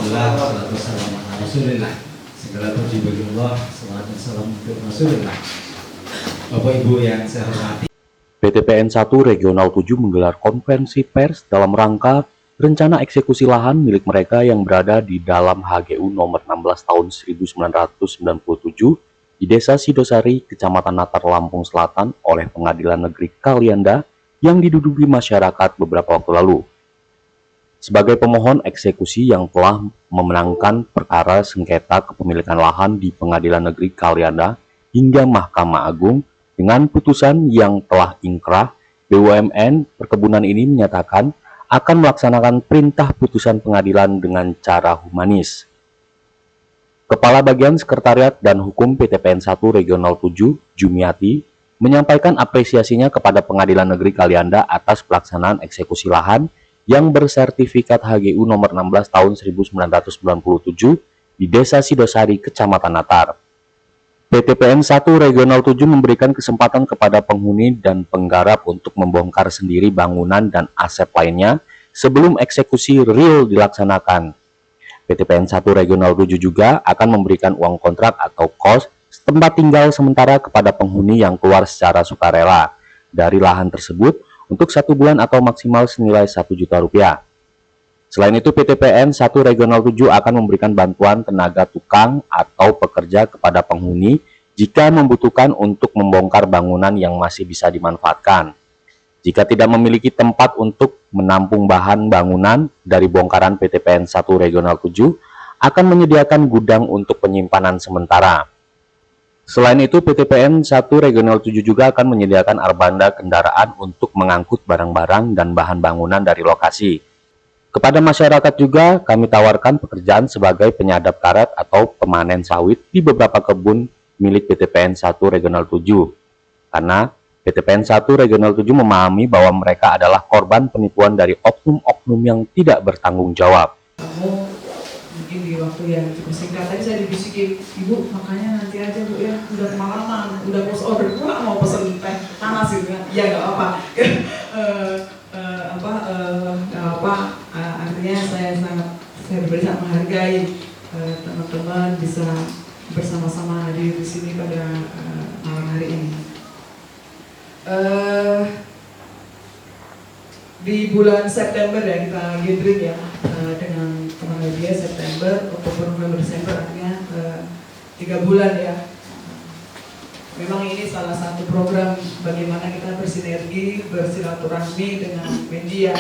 Alhamdulillah, salatu wassalamu ala Rasulillah. Segala puji bagi Allah, salawat dan salam untuk Rasulullah. Bapak Ibu yang saya hormati, PTPN 1 Regional 7 menggelar konferensi pers dalam rangka rencana eksekusi lahan milik mereka yang berada di dalam HGU nomor 16 tahun 1997 di Desa Sidosari, Kecamatan Natar, Lampung Selatan oleh Pengadilan Negeri Kalianda yang diduduki masyarakat beberapa waktu lalu. Sebagai pemohon eksekusi yang telah memenangkan perkara sengketa kepemilikan lahan di Pengadilan Negeri Kalianda hingga Mahkamah Agung, dengan putusan yang telah ingkrah, BUMN Perkebunan ini menyatakan akan melaksanakan perintah putusan pengadilan dengan cara humanis. Kepala Bagian Sekretariat dan Hukum PTPN 1 Regional 7, Jumiati, menyampaikan apresiasinya kepada Pengadilan Negeri Kalianda atas pelaksanaan eksekusi lahan yang bersertifikat HGU nomor 16 tahun 1997 di Desa Sidosari, Kecamatan Natar. PTPN 1 Regional 7 memberikan kesempatan kepada penghuni dan penggarap untuk membongkar sendiri bangunan dan aset lainnya sebelum eksekusi real dilaksanakan. PTPN 1 Regional 7 juga akan memberikan uang kontrak atau kos tempat tinggal sementara kepada penghuni yang keluar secara sukarela dari lahan tersebut untuk 1 bulan atau maksimal senilai Rp1.000.000. Selain itu, PTPN 1 Regional 7 akan memberikan bantuan tenaga tukang atau pekerja kepada penghuni jika membutuhkan untuk membongkar bangunan yang masih bisa dimanfaatkan. Jika tidak memiliki tempat untuk menampung bahan bangunan dari bongkaran, PTPN 1 Regional 7 akan menyediakan gudang untuk penyimpanan sementara. Selain itu, PTPN 1 Regional 7 juga akan menyediakan arbanda kendaraan untuk mengangkut barang-barang dan bahan bangunan dari lokasi. Kepada masyarakat juga kami tawarkan pekerjaan sebagai penyadap karet atau pemanen sawit di beberapa kebun milik PTPN 1 Regional 7. Karena PTPN 1 Regional 7 memahami bahwa mereka adalah korban penipuan dari oknum-oknum yang tidak bertanggung jawab. Kamu mungkin di waktu yang cukup singkat tadi saya dibisikin, Ibu makanya nanti aja Bu ya, udah kemalaman, udah post order, gua mau pesen teh panas gitu kan. Ya nggak apa. Artinya saya pribadi sangat menghargai teman-teman bisa bersama-sama hadir di sini pada malam hari ini. Di bulan September ya kita gathering ya dengan teman media, September, Oktober, November, Desember, artinya 3 bulan ya. Memang ini salah satu program bagaimana kita bersinergi, bersilaturahmi dengan media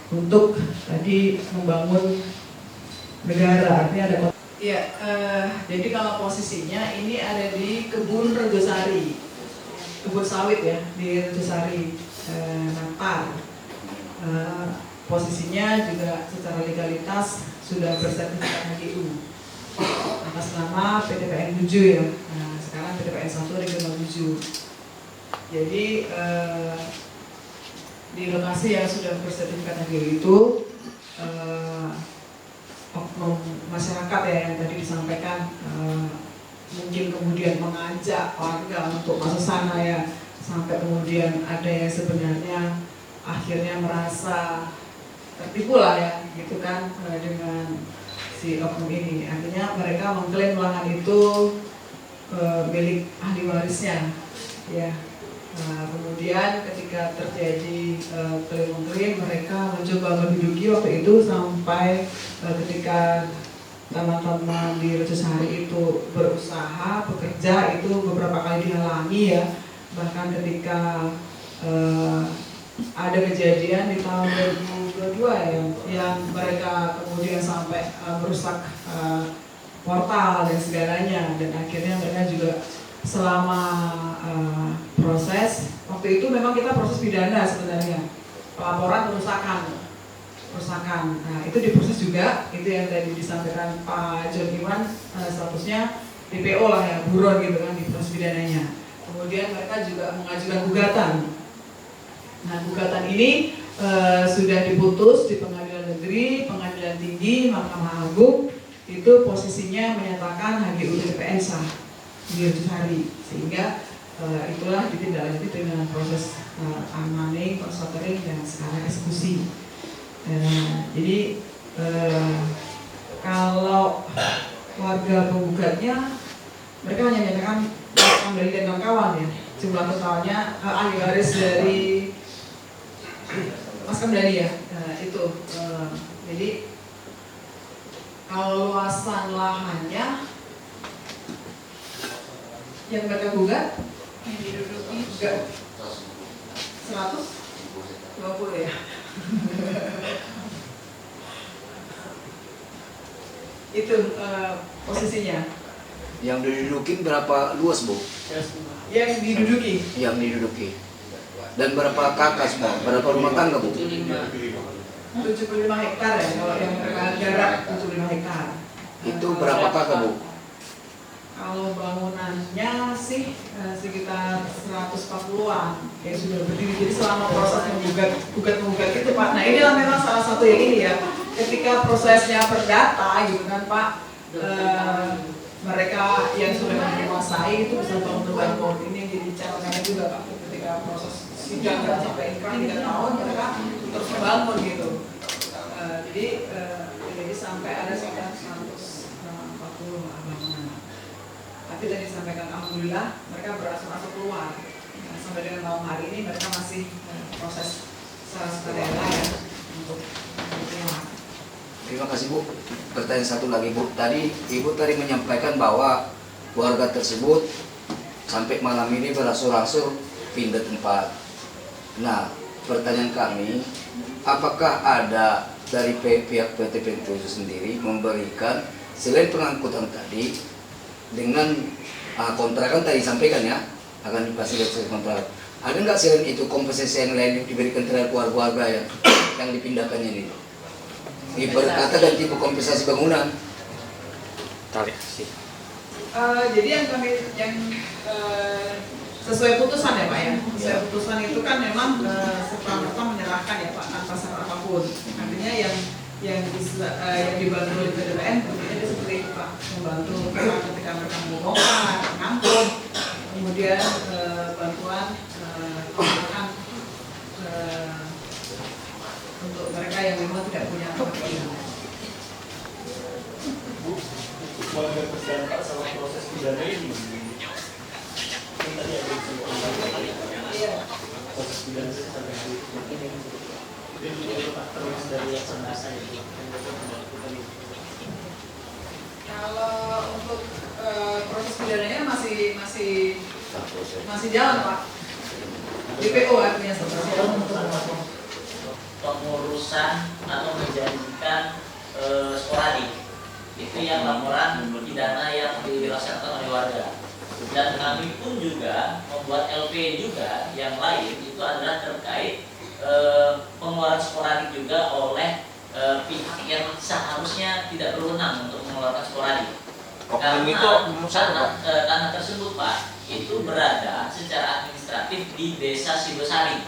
untuk tadi membangun negara. Artinya ada ya, jadi kalau posisinya ini ada di kebun Regosari, kebun sawit ya di Regosari Natar. Posisinya juga secara legalitas sudah bersertifikat HGU atas nama PTPN 7 ya. Nah, sekarang PTPN 1 Regional 7. Jadi di lokasi yang sudah bersertifikat HGU itu oknum masyarakat ya yang tadi disampaikan mungkin kemudian mengajak warga untuk masuk sana ya, sampai kemudian ada yang sebenarnya akhirnya merasa tertipu lah ya gitu kan dengan si oknum ini. Artinya mereka mengklaim lahan itu milik ahli warisnya ya. Kemudian ketika terjadi klaim mereka mencoba menduduki waktu itu sampai ketika teman-teman di Regosari itu berusaha bekerja itu beberapa kali dihalangi ya. Bahkan ketika ada kejadian di tahun 2022 ya, yang mereka kemudian sampai merusak portal dan segalanya, dan akhirnya mereka juga selama proses waktu itu memang kita proses pidana sebenarnya, pelaporan perusakan. Nah itu diproses juga, itu yang tadi disampaikan Pak John Iwan, statusnya DPO lah ya, buron gitu kan di proses pidananya. Kemudian mereka juga mengajukan gugatan. Nah gugatan ini sudah diputus di Pengadilan Negeri, Pengadilan Tinggi, Mahkamah Agung, itu posisinya menyatakan HGU PTPN sah di Regosari, sehingga itulah ditindaklanjuti dengan proses unmoney, consulting, dan sekarang eksekusi. Jadi kalau warga penggugatnya mereka hanya menyatakan Mas Kamdhani dan kawan-kawan ya, jumlah totalnya ahli waris dari Mas Kamdhani ya, itu. Jadi kalau luasan lahannya yang mereka gugat yang diduduki juga 120 ya. Itu posisinya. Yang didudukin berapa luas, Bu? Yang diduduki. Yang diduduki. Dan berapa kakak semua? Berapa rumah tangga, Bu? 75 hektar ya, kalau yang mereka garap 75 hektar. Itu berapa kakak, Bu? Kalau bangunannya sih sekitar 140-an yang sudah berdiri. Jadi selama proses menggugat itu Pak. Nah inilah memang salah satu yang ini ya. Ketika prosesnya perdata gitu kan Pak, mereka yang sudah menguasai itu bisa bangun ini yang jadi catatannya juga Pak. Ketika proses sidang dan sampai inkrah 3 tahun mereka terus membangun gitu. Jadi sampai ada sekitar 140 bangunan. Tapi tadi disampaikan alhamdulillah mereka berasal-asal keluar. Sampai dengan malam hari ini mereka masih proses secara sukarela ya untuk keluar. Terima kasih, Bu. Pertanyaan satu lagi, Bu. Tadi Ibu menyampaikan bahwa warga tersebut sampai malam ini berangsur-angsur pindah tempat. Nah, pertanyaan kami, apakah ada dari pihak PT Pintu itu sendiri memberikan selain pengangkutan tadi dengan kontrakan tadi sampaikan ya akan difasilitasi kontrak. Ada nggak selain itu kompensasi yang lain diberikan terhadap warga yang dipindahkannya ini? Ibarat kata ganti kompensasi bangunan. Jadi yang sesuai putusan ya Pak ya. Sesuai putusan itu kan memang serta-merta menyerahkan ya Pak tanpa syarat apapun. Artinya yang dibantu oleh PDPN tentunya seperti itu Pak, membantu ketika mereka membongkar, mengangkut, kemudian bantuan kontrakan untuk mereka yang memang tidak punya pekerjaan. Warga terdampak sama proses pidana ini. Tadi ada proses pidana sampai hari ini. Itu terus dari laksanakan itu. Kalau untuk proses pidananya masih jalan Pak. DPO artinya sebenarnya. Pengurusan atau menjanjikan sporadik itu yang laporan pidana yang dirasakan oleh warga, dan kami pun juga membuat LP juga yang lain itu adalah terkait pengeluaran sporadik juga oleh pihak yang seharusnya tidak berwenang untuk mengeluarkan sporadik. Karena tersebut Pak itu berada secara administratif di Desa Sibosari,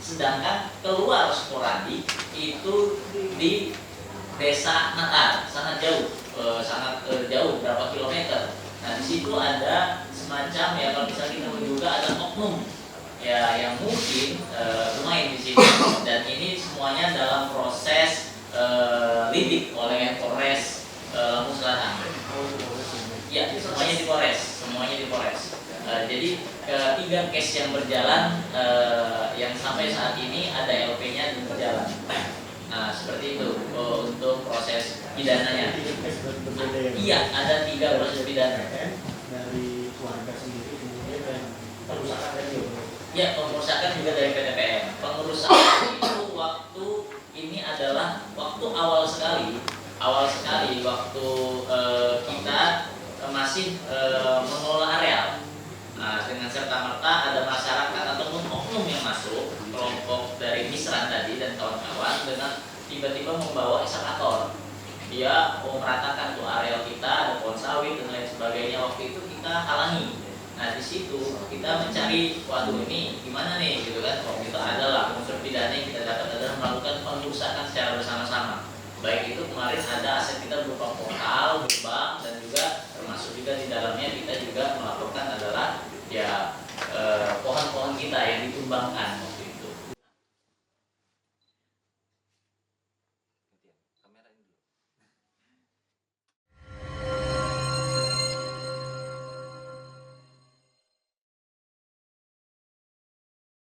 sedangkan keluar sporadik itu di Desa Natar, sangat jauh, berapa kilometer. Nah di situ ada semacam ya kalau misalnya kita menduga ada oknum ya yang mungkin bermain di sini, dan ini semuanya dalam proses lidik oleh Polres Lampung Selatan. Ya semuanya di Polres. Jadi 3 case yang berjalan yang sampai saat ini ada LP-nya dan berjalan. Nah seperti itu untuk proses pidananya. Iya ada 3 proses pidana. Dari keluarga sendiri kemudian dan perusahaan tadi. Ya pengurusan juga dari PTPN. Pengurusan itu waktu ini adalah waktu awal sekali waktu kita masih mengelola areal. Nah, dengan serta-merta ada masyarakat ataupun oknum yang masuk, kelompok dari Misran tadi dan kawan-kawan dengan tiba-tiba membawa eskavator. Dia mau meratakan tuh areal kita, ada pohon sawit dan lain sebagainya. Waktu itu kita halangi. Nah di situ kita mencari, waduh ini gimana nih gitu kan. Waktu itu adalah unsur pidana yang kita dapat adalah melakukan pengerusakan secara bersama-sama. Baik itu kemarin ada aset kita berupa portal, gerbang, dan juga termasuk juga di dalamnya kita juga melaporkan adalah ya pohon-pohon kita yang ditumbangkan